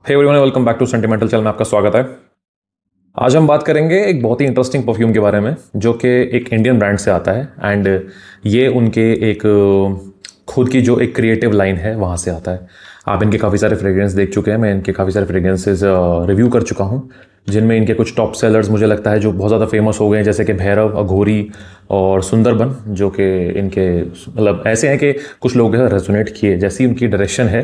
Hey everyone, welcome back to sentimental channel में आपका स्वागत है। आज हम बात करेंगे एक बहुत ही इंटरेस्टिंग परफ्यूम के बारे में जो कि एक इंडियन ब्रांड से आता है एंड ये उनके एक खुद की जो एक क्रिएटिव लाइन है वहाँ से आता है। आप इनके काफ़ी सारे फ्रेग्रेंस देख चुके हैं, मैं इनके काफ़ी सारे फ्रेग्रेंसेस रिव्यू कर चुका हूँ जिनमें इनके कुछ टॉप सेलर्स मुझे लगता है जो बहुत ज़्यादा फेमस हो गए हैं, जैसे कि भैरव, अघोरी और सुंदरबन, जो कि इनके मतलब ऐसे हैं कि कुछ लोगों के साथ रेजोनेट किए। जैसी उनकी डायरेक्शन है,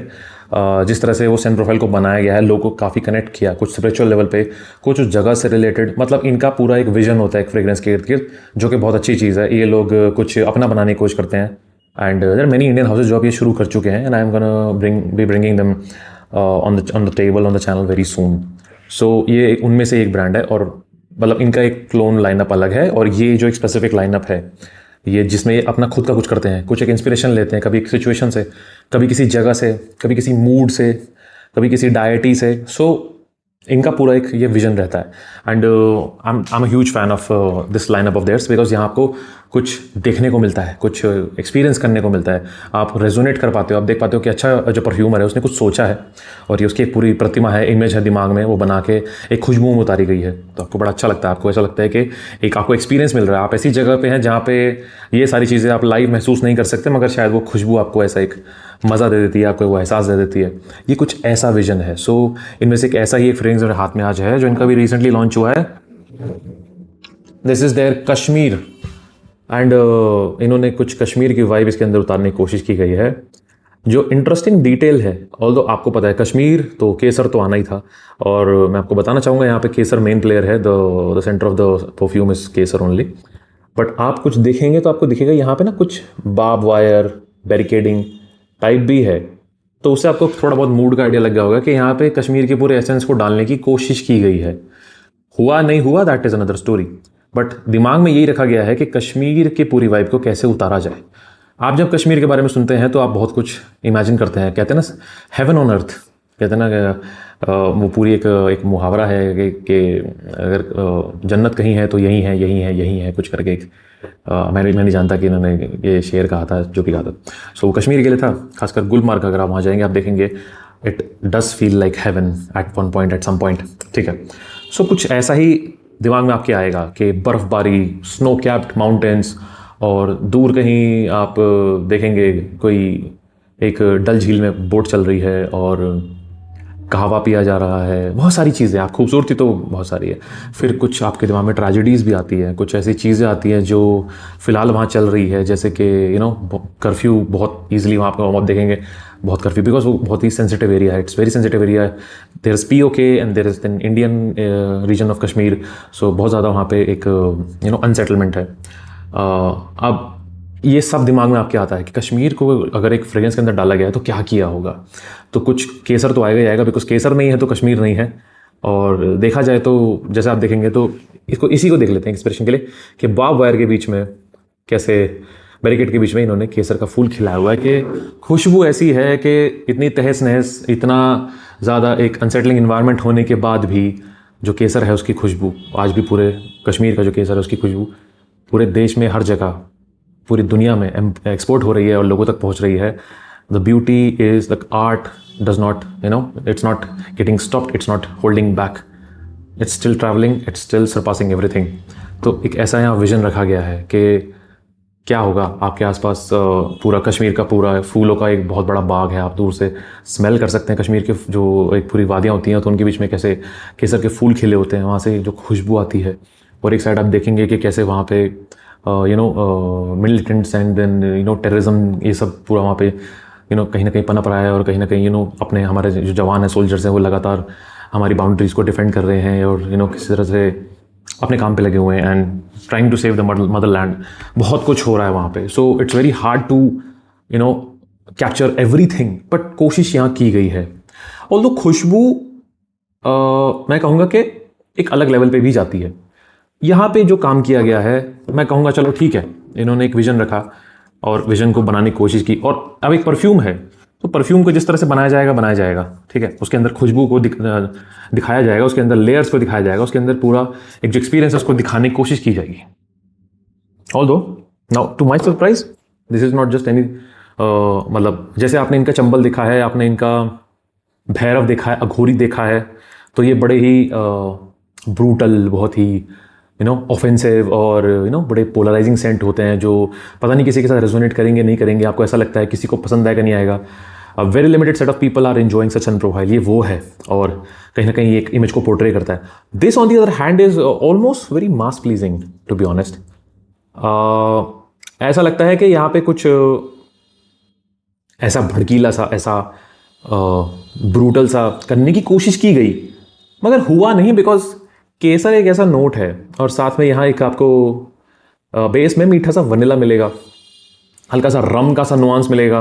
जिस तरह से वो सेंट प्रोफाइल को बनाया गया है, लोगों को काफ़ी कनेक्ट किया, कुछ स्पिरिचुअल लेवल पे, कुछ उस जगह से रिलेटेड। मतलब इनका पूरा एक विजन होता है एक फ्रेग्रेंस के इर्द गिर्द, जो कि बहुत अच्छी चीज़ है। ये लोग कुछ अपना बनाने की कोशिश करते हैं and there are many Indian houses जो अब ये शुरू कर चुके हैं and I am gonna be bringing them on the table on the channel very soon. So ये उनमें से एक ब्रांड है और मतलब इनका एक क्लोन लाइनअप अलग है और ये जो एक स्पेसिफिक लाइनअप है ये जिसमें ये अपना खुद का कुछ करते हैं, कुछ एक इंस्पिरेशन लेते हैं, कभी एक सिचुएशन से, कभी किसी जगह से, कभी किसी मूड से, कभी किसी डायटी से। सो इनका पूरा एक ये विजन रहता है and I am a huge fan of this lineup of theirs because यहाँ आपको कुछ देखने को मिलता है, कुछ एक्सपीरियंस करने को मिलता है, आप रेजोनेट कर पाते हो, आप देख पाते हो कि अच्छा जो परफ्यूमर है उसने कुछ सोचा है और ये उसकी एक पूरी प्रतिमा है, इमेज है दिमाग में, वो बना के एक खुशबू में उतारी गई है। तो आपको बड़ा अच्छा लगता है, आपको ऐसा लगता है कि एक आपको एक्सपीरियंस मिल रहा है। आप ऐसी जगह पे हैं जहाँ पे ये सारी चीज़ें आप लाइव महसूस नहीं कर सकते, मगर शायद वो खुशबू आपको ऐसा एक मज़ा दे देती है, आपको वो एहसास दे देती है। ये कुछ ऐसा विजन है। सो इनमें से एक ऐसा ही एक फ्रेग्रेंस मेरे हाथ में आज है जो इनका भी रिसेंटली लॉन्च हुआ है। This is their Kashmir and इन्होंने कुछ कश्मीर की वाइब इसके अंदर उतारने की कोशिश की गई है। जो इंटरेस्टिंग डिटेल है, ऑल्दो आपको पता है कश्मीर तो केसर तो आना ही था और मैं आपको बताना चाहूँगा यहाँ पे केसर मेन प्लेयर है, the centre of the perfume is Kesar only. But आप कुछ देखेंगे तो आपको दिखेगा यहाँ पे ना कुछ बार्ब वायर बैरिकेडिंग टाइप भी है, तो उससे आपको थोड़ा बहुत मूड का आइडिया लग गया होगा कि यहाँ पे कश्मीर के पूरे एसेंस को डालने की कोशिश की गई है। हुआ नहीं हुआ that is another story, but दिमाग में यही रखा गया है कि कश्मीर की पूरी वाइब को कैसे उतारा जाए। आप जब कश्मीर के बारे में सुनते हैं तो आप बहुत कुछ इमेजिन करते हैं, कहते हैं ना हेवन ऑन अर्थ, कहते हैं ना वो पूरी एक मुहावरा है कि अगर जन्नत कहीं है तो यही है, यही है, यही है, कुछ करके एक मैं नहीं जानता कि इन्होंने ये शेर कहा था जो भी कहा था। सो वो कश्मीर के लिए था, खासकर गुलमार्ग अगर आप वहाँ जाएंगे आप देखेंगे it does feel like heaven at one point, at some point. ठीक है, सो कुछ ऐसा ही दिमाग में आपके आएगा कि बर्फ़बारी, स्नो कैप्ड माउंटेन्स और दूर कहीं आप देखेंगे कोई एक डल झील में बोट चल रही है और कहवा पिया जा रहा है, बहुत सारी चीज़ें। आप खूबसूरती तो बहुत सारी है, फिर कुछ आपके दिमाग में ट्रेजेडीज़ भी आती है, कुछ ऐसी चीज़ें आती हैं जो फ़िलहाल वहाँ चल रही है, जैसे कि कर्फ्यू बहुत ईजिली वहाँ पर आप देखेंगे, बहुत कर्फ्यू, बिकॉज वो बहुत ही सेंसिटिव एरिया है, it's very sensitive area. There is POK and there is an Indian region of Kashmir, so बहुत ज़्यादा वहाँ पे एक अनसेटलमेंट है। अब ये सब दिमाग में आपके आता है कि कश्मीर को अगर एक फ्रेग्रेंस के अंदर डाला गया है तो क्या किया होगा। तो कुछ केसर तो आएगा ही आएगा, बिकॉज केसर नहीं है तो कश्मीर नहीं है। और देखा जाए तो जैसे आप देखेंगे तो इसी को देख लेते हैं इंस्पिरेशन के लिए कि बार्ब वायर के बीच में कैसे, बैरिकेड के बीच में इन्होंने केसर का फूल खिलाया हुआ है कि खुशबू ऐसी है कि इतनी तहस नहस, इतना ज़्यादा एक अनसेटलिंग इन्वायरमेंट होने के बाद भी जो केसर है उसकी खुशबू आज भी पूरे कश्मीर का जो केसर है उसकी खुशबू पूरे देश में, हर जगह, पूरी दुनिया में एक्सपोर्ट हो रही है और लोगों तक पहुंच रही है। The beauty is the art does not it's not getting stopped, it's not holding back, it's still travelling, it's still surpassing everything. तो एक ऐसा यहाँ विजन रखा गया है कि क्या होगा आपके आसपास, पूरा कश्मीर का पूरा फूलों का एक बहुत बड़ा बाग है, आप दूर से स्मेल कर सकते हैं कश्मीर के जो एक पूरी वादियाँ होती हैं तो उनके बीच में कैसे केसर के फूल खिले होते हैं, वहाँ से जो खुशबू आती है। और एक साइड आप देखेंगे कि कैसे वहाँ पे मिलिटेंट्स एंड देन टेररिज्म, ये सब पूरा वहाँ पे कहीं ना कहीं पनप रहा है और कहीं ना कहीं अपने हमारे जो जवान हैं, सोल्जर्स हैं, वो लगातार हमारी बाउंड्रीज़ को डिफेंड कर रहे हैं और किसी तरह से अपने काम पे लगे हुए हैं and trying to save the mother land. बहुत कुछ हो रहा है वहाँ पे। So it's very hard to capture everything, but कोशिश यहाँ की गई है। ऑल्दो खुशबू मैं कहूँगा कि एक अलग लेवल पे भी जाती है। यहाँ पे जो काम किया गया है मैं कहूँगा चलो ठीक है, इन्होंने एक विजन रखा और विजन को बनाने की कोशिश की, और अब एक परफ्यूम है तो परफ्यूम को जिस तरह से बनाया जाएगा, ठीक है, उसके अंदर खुशबू को दिखाया जाएगा, उसके अंदर लेयर्स को दिखाया जाएगा, उसके अंदर पूरा एक जो एक्सपीरियंस है उसको दिखाने की कोशिश की जाएगी। Although now to my surprise this is not just any मतलब जैसे आपने इनका चंबल दिखा है, आपने इनका भैरव देखा है, अघोरी देखा है, तो ये बड़े ही ब्रूटल, बहुत ही ऑफेंसिव और बड़े पोलराइजिंग सेंट होते हैं जो पता नहीं किसी के साथ रेजोनेट करेंगे नहीं करेंगे, आपको ऐसा लगता है किसी को पसंद आएगा नहीं आएगा। Very limited set of people are enjoying such an profile, ये वो है और कहीं ना कहीं एक इमेज को पोर्ट्रे करता है। This on the other hand is almost very mass pleasing to be honest. ऐसा लगता है कि यहाँ पे कुछ ऐसा भड़कीला सा, ऐसा ब्रूटल सा करने की कोशिश की गई मगर हुआ नहीं, बिकॉज केसर एक ऐसा नोट है और साथ में यहाँ एक आपको बेस में मीठा सा वनीला मिलेगा, हल्का सा रम का सा नुआंस मिलेगा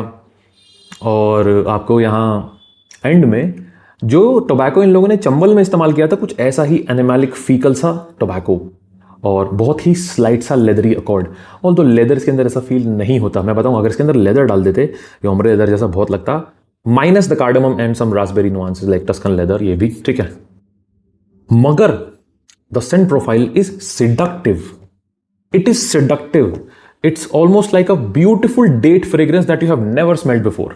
और आपको यहाँ एंड में जो टोबैको इन लोगों ने चंबल में इस्तेमाल किया था कुछ ऐसा ही एनिमैलिक फीकल सा टोबैको और बहुत ही स्लाइट सा लेदरी अकॉर्ड। और तो लेदर इसके अंदर ऐसा फील नहीं होता, मैं बताऊं अगर इसके अंदर लेदर डाल देते ये ओम्ब्रे लेदर जैसा बहुत लगता, minus the cardamom and some raspberry nuances like Tuscan leather, ये भी ठीक है। मगर the scent profile is seductive, it is seductive, it's almost like a beautiful date fragrance that you have never smelled before.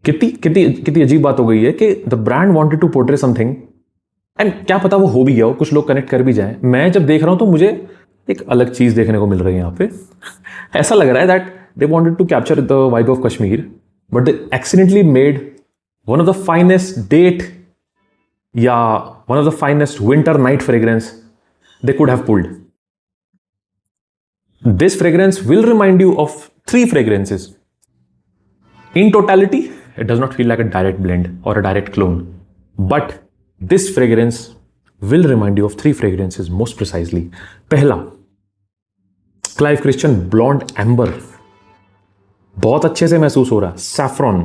कितनी कितनी कितनी अजीब बात हो गई है कि the brand wanted to portray something and क्या पता वो हो भी गया हो, कुछ लोग कनेक्ट कर भी जाए। मैं जब देख रहा हूं तो मुझे एक अलग चीज देखने को मिल रही है यहाँ पे। ऐसा लग रहा है that they wanted to capture the vibe of Kashmir but they accidentally made one of the finest date या one of the finest winter night fragrance they could have pulled. This fragrance will remind you of 3 fragrances. In totality, it does not feel like a direct blend or a direct clone, but this fragrance will remind you of 3 fragrances most precisely. पहला, Clive Christian blonde amber, बहुत अच्छे से महसूस हो रहा है। Saffron,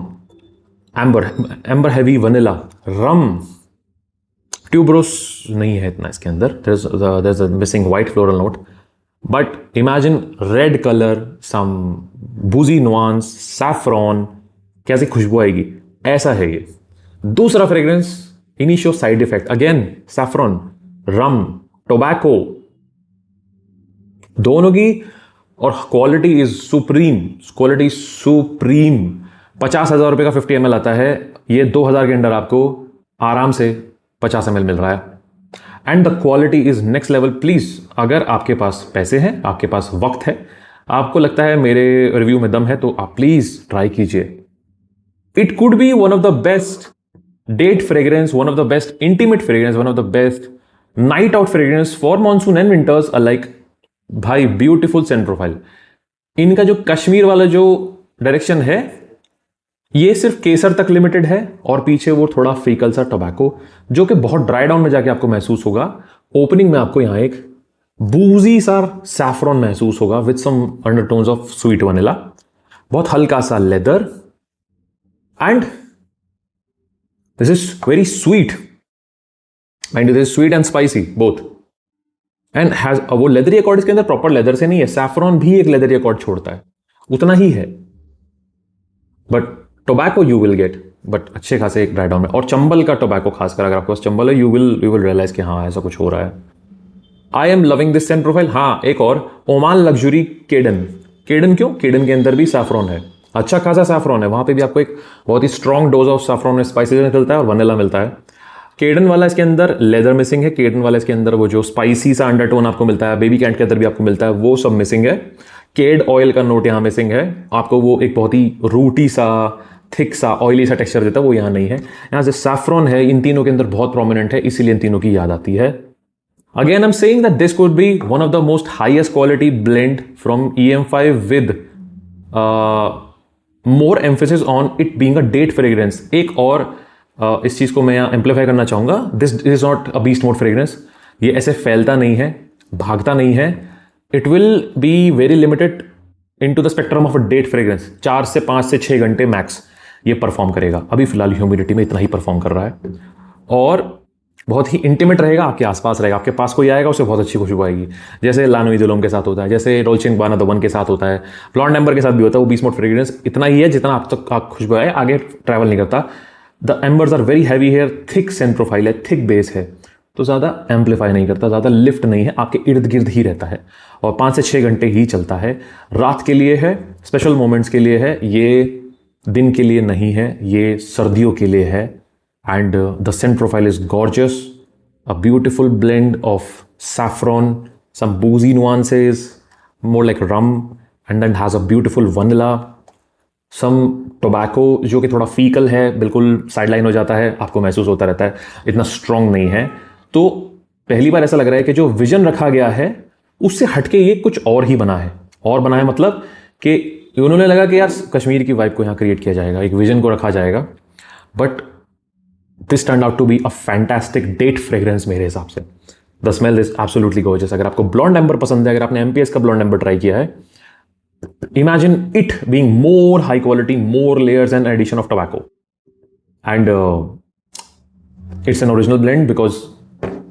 amber heavy vanilla, रम, tuberose नहीं है इतना इसके अंदर, there's a missing white floral note, but imagine red color, some boozy nuance, saffron, कैसी खुशबू आएगी, ऐसा है ये। दूसरा fragrance, Initio side effect, again saffron, rum, tobacco, दोनों की और quality is supreme, quality supreme. 50,000 रुपए का 50 ml आता है, ये 2,000 के अंदर आपको आराम से 50 ml मिल रहा है and the quality is next level. Please अगर आपके पास पैसे हैं, आपके पास वक्त है, आपको लगता है मेरे रिव्यू में दम है, तो आप प्लीज ट्राई कीजिए। It could be one of the best date fragrance, one of the best intimate fragrance, one of the best night out fragrance for monsoon and winters alike. भाई ब्यूटीफुल सेंट प्रोफाइल। इनका जो कश्मीर वाला जो direction है ये सिर्फ केसर तक limited है और पीछे वो थोड़ा फीकल सा टोबैको जो कि बहुत ड्राई डाउन में जाके आपको महसूस होगा। ओपनिंग में आपको यहां एक बूजी सा सैफ्रॉन महसूस होगा with some undertones of sweet vanilla, बहुत हल्का सा leather and this is very sweet and this is sweet and spicy both and has वो लेदरी अकॉर्ड इसके अंदर प्रॉपर लेदर से नहीं है, सैफ्रॉन भी एक लेदरी अकॉर्ड छोड़ता है, उतना ही है, but tobacco you will get but अच्छे खासे एक ड्राई डाउन में। और चंबल का टोबैको खासकर अगर आपके पास चंबल है यू विल रियलाइज कि हाँ ऐसा कुछ हो रहा है। I am loving this Saint profile. हाँ एक और ओमान लग्जरी केडन। केडन क्यों? केडन के अंदर भी सैफ्रॉन है, अच्छा खासा सैफ्रॉन है, वहां पे भी आपको एक बहुत ही स्ट्रॉन्ग डोज ऑफ सैफ्रॉन में स्पाइसेस मिलता है और वनीला मिलता है। केडन वाला इसके अंदर लेदर मिसिंग है, केडन वाला इसके अंदर वो जो स्पाइसी सा अंडरटोन आपको मिलता है, बेबी कैंट के अंदर भी आपको मिलता है, वो सब मिसिंग है। केड ऑयल का नोट यहाँ मिसिंग है, आपको वो एक बहुत ही रूटी सा थिक सा ऑयली सा टेक्सचर देता है, वो यहाँ नहीं है। यहाँ से सैफ्रॉन है इन तीनों के अंदर बहुत प्रोमिनेंट है, इसीलिए इन तीनों की याद आती है। Again I am saying that this could be one of the most highest quality blend from EM5 with more emphasis on it being a date fragrance. एक और इस चीज को मैं यहाँ एम्पलीफाई करना चाहूंगा, this is not a beast mode fragrance. ये ऐसे फैलता नहीं है, भागता नहीं है, it will be very limited in to the spectrum of a date fragrance. 4 से 5 से 6 घंटे मैक्स ये परफॉर्म करेगा। अभी फिलहाल ह्यूमिडिटी में इतना ही परफॉर्म कर रहा है और बहुत ही इंटीमेट रहेगा, आपके आसपास रहेगा, आपके पास कोई आएगा उसे बहुत अच्छी खुशबू आएगी, जैसे लानोई दुलोम के साथ होता है, जैसे डोल्चे एंड गाबाना द वन के साथ होता है, ब्लॉन्ड एम्बर के साथ भी होता है। वो बीस्ट मोड फ्रेग्रेंस इतना ही है जितना आप तक खुशबू आए, आगे ट्रैवल नहीं करता। The ambers are very heavy here, thick scent profile है, थिक बेस है, तो ज़्यादा एम्पलीफाई नहीं करता, ज़्यादा लिफ्ट नहीं है, आपके इर्द गिर्द ही रहता है और 5 से 6 घंटे ही चलता है। रात के लिए है, स्पेशल मोमेंट्स के लिए है, ये दिन के लिए नहीं है, ये सर्दियों के लिए है। And the scent profile is gorgeous, a beautiful blend of saffron, some boozy nuances, more like rum, and then has a beautiful vanilla, some tobacco जो कि थोड़ा फीकल है, बिल्कुल साइडलाइन हो जाता है, आपको महसूस होता रहता है, इतना स्ट्रॉन्ग नहीं है। तो पहली बार ऐसा लग रहा है कि जो विजन रखा गया है उससे हटके ये कुछ और ही बना है। और बना है मतलब कि उन्होंने लगा कि यार कश्मीर की वाइब को यहाँ क्रिएट किया जाएगा, एक विजन को रखा जाएगा। But this turn out to be a fantastic date fragrance मेरे हिसाब से। The smell is absolutely gorgeous. अगर आपको ब्लॉन्ड एम्बर पसंद है, अगर आपने एमपीएस का ब्लॉन्ड एम्बर ट्राई किया है, imagine it being more high quality, more layers and addition of tobacco, and it's an original blend because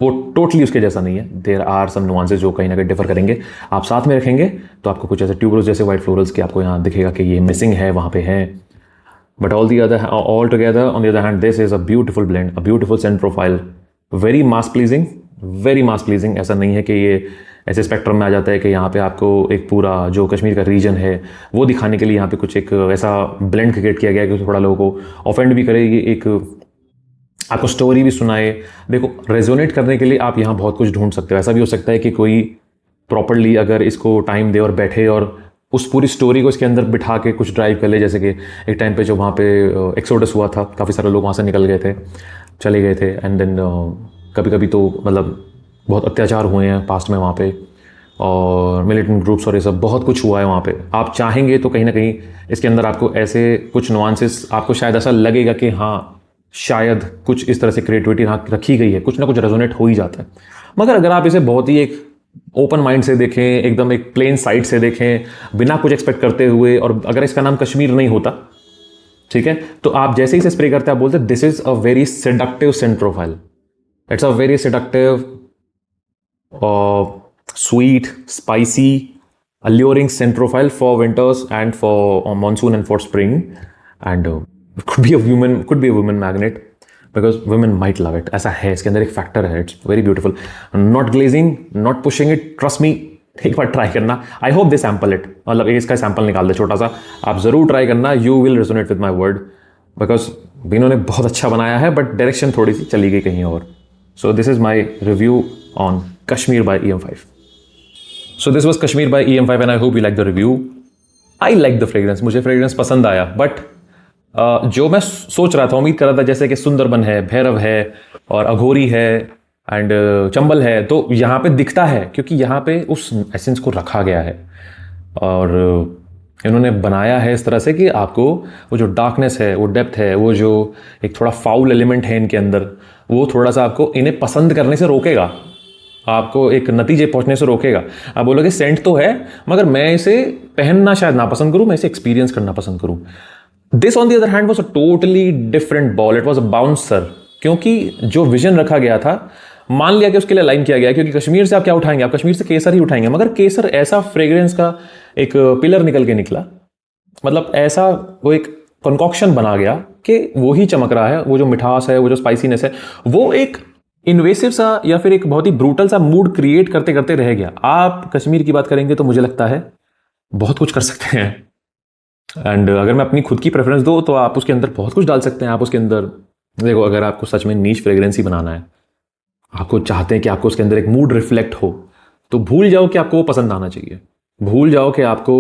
वो टोटली उसके जैसा नहीं है। देयर आर सम नुआंसेस जो कहीं ना कहीं डिफर करेंगे। आप साथ में रखेंगे तो आपको कुछ ऐसे ट्यूबरोज जैसे वाइट फ्लोरल्स के आपको यहाँ दिखेगा कि ये मिसिंग है, वहाँ पे है। But all together on the other hand this is a beautiful blend, a beautiful Saint profile, very mass pleasing, very mass pleasing. ऐसा नहीं है कि ये ऐसे स्पेक्ट्रम में आ जाता है कि यहाँ पे आपको एक पूरा जो कश्मीर का रीजन है वो दिखाने के लिए यहाँ पे कुछ एक ऐसा ब्लेंड क्रिएट किया गया है कि थोड़ा लोगों को ऑफेंड भी करे, ये एक आपको स्टोरी भी सुनाए। देखो, रेजोनेट करने के लिए आप यहाँ बहुत कुछ ढूंढ सकते हो। ऐसा भी हो सकता है कि कोई प्रॉपरली अगर इसको टाइम दे और बैठे और उस पूरी स्टोरी को इसके अंदर बिठा के कुछ ड्राइव कर ले। जैसे कि एक टाइम पे जो वहाँ पे एक्सोडस हुआ था, काफ़ी सारे लोग वहाँ से निकल गए थे, चले गए थे, एंड देन कभी कभी तो मतलब बहुत अत्याचार हुए हैं पास्ट में वहाँ पे, और मिलिटेंट ग्रुप्स और ये सब बहुत कुछ हुआ है वहाँ पे। आप चाहेंगे तो कहीं ना कहीं इसके अंदर आपको ऐसे कुछ नुआंसेस, आपको शायद ऐसा लगेगा कि हाँ शायद कुछ इस तरह से क्रिएटिविटी रखी गई है, कुछ ना कुछ रेजोनेट हो ही जाता है। मगर अगर आप इसे बहुत ही एक ओपन माइंड से देखें, एकदम एक प्लेन साइड से देखें, बिना कुछ एक्सपेक्ट करते हुए, और अगर इसका नाम कश्मीर नहीं होता, ठीक है, तो आप जैसे ही इसे स्प्रे करते हैं आप बोलते हैं this is a very seductive Saint profile, it's a very seductive, sweet, spicy, alluring scent profile for winters and for monsoon and for spring, and it could be a woman magnet because women might love it. ऐसा है, इसके अंदर एक factor है, it's very beautiful, not glazing, not pushing it, trust me, एक बार try करना। I hope they sample it, मतलब इसका सैंपल निकाल दे छोटा सा, आप जरूर ट्राई करना, you will resonate with my word, because इन्होंने बहुत अच्छा बनाया है बट डायरेक्शन थोड़ी सी चली गई कहीं और। So this is my review on Kashmir by EM5. So this was Kashmir by EM5 and I hope you like the review. I like the fragrance, मुझे fragrance पसंद आया, बट जो मैं सोच रहा था, उम्मीद कर रहा था जैसे कि सुंदरबन है, भैरव है और अघोरी है एंड चंबल है, तो यहाँ पे दिखता है क्योंकि यहाँ पे उस एसेंस को रखा गया है और इन्होंने बनाया है इस तरह से कि आपको वो जो डार्कनेस है, वो डेप्थ है, वो जो एक थोड़ा फाउल एलिमेंट है इनके अंदर, वो थोड़ा सा आपको इन्हें पसंद करने से रोकेगा, आपको एक नतीजे पहुंचने से रोकेगा। आप बोलोगे सेंट तो है मगर मैं इसे पहनना शायद ना पसंद करूं, मैं इसे एक्सपीरियंस करना पसंद करूं। This on the other hand was a totally different ball, it was a bouncer, क्योंकि जो विजन रखा गया था, मान लिया कि उसके लिए लाइन किया गया, क्योंकि कश्मीर से आप क्या उठाएंगे, आप कश्मीर से केसर ही उठाएंगे, मगर केसर ऐसा फ्रेग्रेंस का एक पिलर निकल के निकला, मतलब ऐसा वो एक कंकॉक्शन बना गया कि वो ही चमक रहा है, वो जो मिठास है, वो जो स्पाइसीनेस है, वो एक इन्वेसिव सा या फिर एक बहुत ही ब्रूटल सा मूड क्रिएट करते करते रह गया। आप कश्मीर की बात करेंगे तो मुझे लगता है बहुत कुछ कर सकते हैं, एंड अगर मैं अपनी खुद की प्रेफरेंस दूं तो आप उसके अंदर बहुत कुछ डाल सकते हैं। आप उसके अंदर देखो, अगर आपको सच में नीच फ्रेग्रेंस ही बनाना है, आपको चाहते हैं कि आपको उसके अंदर एक मूड रिफ्लेक्ट हो, तो भूल जाओ कि आपको वो पसंद आना चाहिए, भूल जाओ कि आपको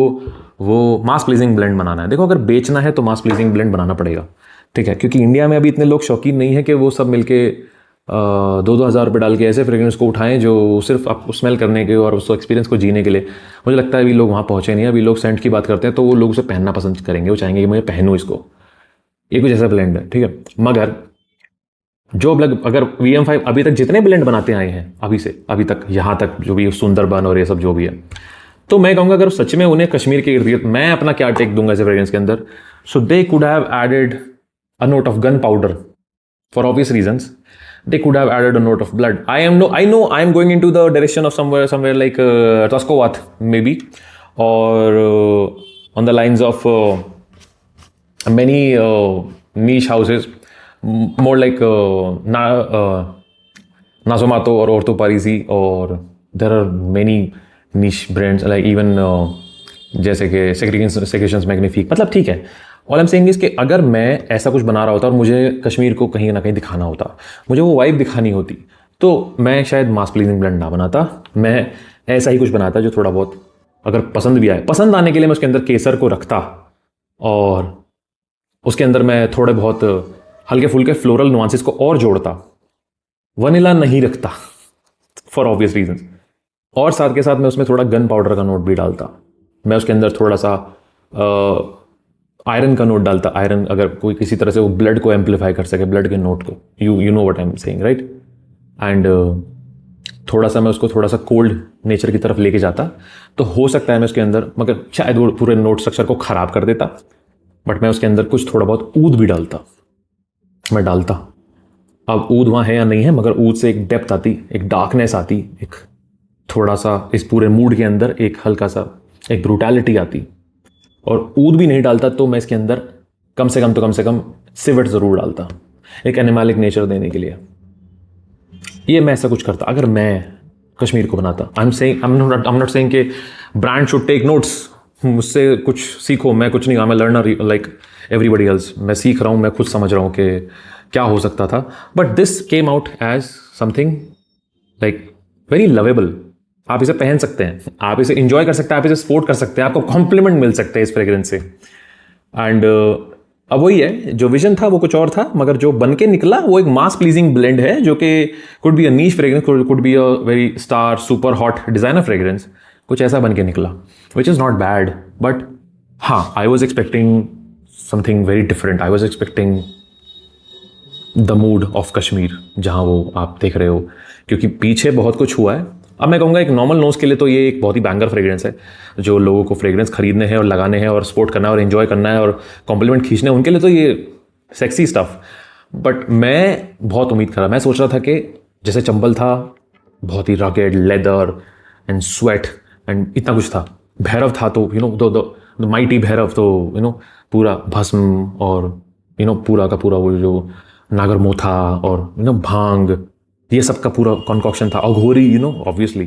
वो मास प्लीजिंग ब्लेंड बनाना है। देखो, अगर बेचना है तो मास प्लीजिंग ब्लेंड बनाना पड़ेगा, ठीक है, क्योंकि इंडिया में अभी इतने लोग शौकीन नहीं है कि वो सब मिलके 2-2 हज़ार रुपये डाल के ऐसे फ्रेग्रेंस को उठाएं जो सिर्फ आपको स्मेल करने के और उस एक्सपीरियंस को जीने के लिए। मुझे लगता है अभी लोग वहाँ पहुँचे नहीं है। अभी लोग सेंट की बात करते हैं तो वो लोग उसे पहनना पसंद करेंगे, वो चाहेंगे कि मैं पहनूँ इसको, ये कुछ ऐसा ब्लेंड है, ठीक है। मगर जो अगर VM5 अभी तक जितने ब्लेंड बनाते आए हैं अभी तक यहाँ तक, जो भी सुंदरबन और ये सब जो भी है, तो मैं कहूँगा अगर सच में उन्हें कश्मीर के इर्द गिर्द, मैं अपना क्या टेक दूंगा इस फ्रेग्रेंस के अंदर, so they could have added a note of gunpowder for obvious reasons. They could have added a note of blood. I know I am going into the direction of somewhere like Toskowath maybe, or on the lines of many niche houses, more like Nasomato or Ortho Parisi, or there are many niche brands like even जैसे कि secretions मैग्निफिक, मतलब ठीक है, all I am saying is कि अगर मैं ऐसा कुछ बना रहा होता और मुझे कश्मीर को कहीं ना कहीं दिखाना होता, मुझे वो वाइब दिखानी होती, तो मैं शायद मास प्लीजिंग ब्लेंड ना बनाता, मैं ऐसा ही कुछ बनाता जो थोड़ा बहुत अगर पसंद भी आए। पसंद आने के लिए मैं उसके अंदर केसर को रखता और उसके अंदर मैं थोड़े बहुत हल्के फुल्के फ्लोरल नुआंसेस को और जोड़ता, वनीला नहीं रखता फॉर ऑब्वियस रीजन। और साथ के साथ मैं उसमें थोड़ा गन पाउडर का नोट भी डालता, मैं उसके अंदर थोड़ा सा आयरन का नोट डालता। आयरन अगर कोई किसी तरह से वो ब्लड को एम्पलीफाई कर सके, ब्लड के नोट को, you know what I am saying right. And थोड़ा सा मैं उसको थोड़ा सा कोल्ड नेचर की तरफ लेके जाता, तो हो सकता है मैं उसके अंदर, मगर शायद वो पूरे नोट स्ट्रक्चर को ख़राब कर देता, बट मैं उसके अंदर कुछ थोड़ा बहुत ऊद भी डालता, मैं डालता। अब ऊद वहाँ है या नहीं है, मगर ऊद से एक डेप्थ आती, एक डार्कनेस आती, एक थोड़ा सा इस पूरे मूड के अंदर एक हल्का सा एक ब्रूटैलिटी आती। और ऊद भी नहीं डालता तो मैं इसके अंदर कम से कम सिवट ज़रूर डालता, एक एनिमलिक नेचर देने के लिए। ये मैं ऐसा कुछ करता अगर मैं कश्मीर को बनाता। आई एम नॉट सेइंग कि ब्रांड शुड टेक नोट्स, मुझसे कुछ सीखो, मैं कुछ नहीं, I am learner like everybody else. मैं सीख रहा हूँ, मैं खुद समझ रहा हूँ कि क्या हो सकता था, but this came out as something like very lovable. आप इसे पहन सकते हैं, आप इसे इंजॉय कर सकते हैं, आप इसे स्पोर्ट कर सकते हैं, आपको कॉम्प्लीमेंट मिल सकते हैं इस फ्रेग्रेंस से। एंड अब वही है, जो विजन था वो कुछ और था, मगर जो बन के निकला वो एक मास प्लीजिंग ब्लेंड है, जो कि could be a niche fragrance, could be a very star super hot designer fragrance, कुछ ऐसा बन के निकला, which is not bad. But हाँ, I was expecting something very different. I was expecting the mood of Kashmir, जहाँ वो आप देख रहे हो, क्योंकि पीछे बहुत कुछ हुआ है। अब मैं कहूँगा एक नॉर्मल नोज के लिए तो ये एक बहुत ही बैंगर फ्रेग्रेंस है, जो लोगों को फ्रेग्रेंस खरीदने हैं और लगाने हैं और स्पोर्ट करना है और एंजॉय करना है और कॉम्प्लीमेंट खींचने हैं, उनके लिए तो ये सेक्सी स्टफ। बट मैं बहुत उम्मीद कर रहा, मैं सोच रहा था कि जैसे चंबल था, बहुत ही rugged leather and sweat and इतना कुछ था, भैरव था तो you know the mighty Bhairav, तो यू नो पूरा भस्म और यू नो पूरा का पूरा वो जो नागरमोथा और यू नो भांग, ये सब का पूरा कॉन्कॉक्शन था, अघोरी यू नो ऑब्वियसली।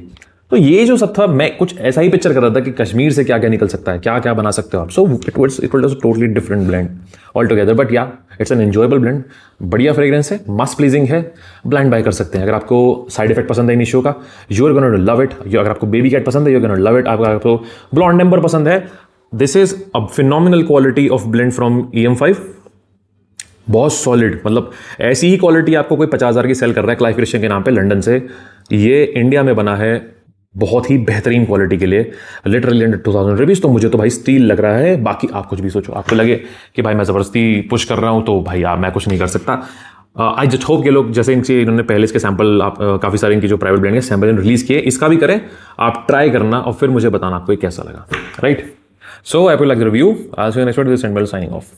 तो ये जो सब था, मैं कुछ ऐसा ही पिक्चर कर रहा था कि कश्मीर से क्या क्या निकल सकता है, क्या क्या बना सकते हो आप। So it was totally different blend all together, but या इट्स एन एंजॉयबल ब्लेंड। बढ़िया फ्रेग्रेंस है, मस्त प्लीजिंग है, ब्लेंड बाय कर सकते हैं। अगर आपको साइड इफेक्ट पसंद है इनिशियो का, you are gonna to love it. अगर आपको बेबी कैट पसंद है, you are gonna love it. अगर आपको ब्लॉन्ड एम्बर पसंद है, this is a phenomenal quality of blend from EM5। बहुत सॉलिड, मतलब ऐसी ही क्वालिटी आपको कोई 50,000 की सेल कर रहा है क्लाइव क्रिश्चियन के नाम पे लंदन से, ये इंडिया में बना है बहुत ही बेहतरीन क्वालिटी के लिए, लिटरली अंडर 2000 रुपीज़। तो मुझे तो भाई स्टील लग रहा है। बाकी आप कुछ भी सोचो, आपको लगे कि भाई मैं ज़बरदस्ती पुश कर रहा हूँ, तो भाई यार मैं कुछ नहीं कर सकता। आई जस्ट होप के लोग, जैसे इनसे इन्होंने पहले इसके सैंपल आप काफ़ी सारे इनकी जो प्राइवेट ब्रांड के सैंपल रिलीज़ किए, इसका भी करें, आप ट्राई करना और फिर मुझे बताना आपको ये कैसा लगा, right. So I will like the review. आज next video, this and well signing of.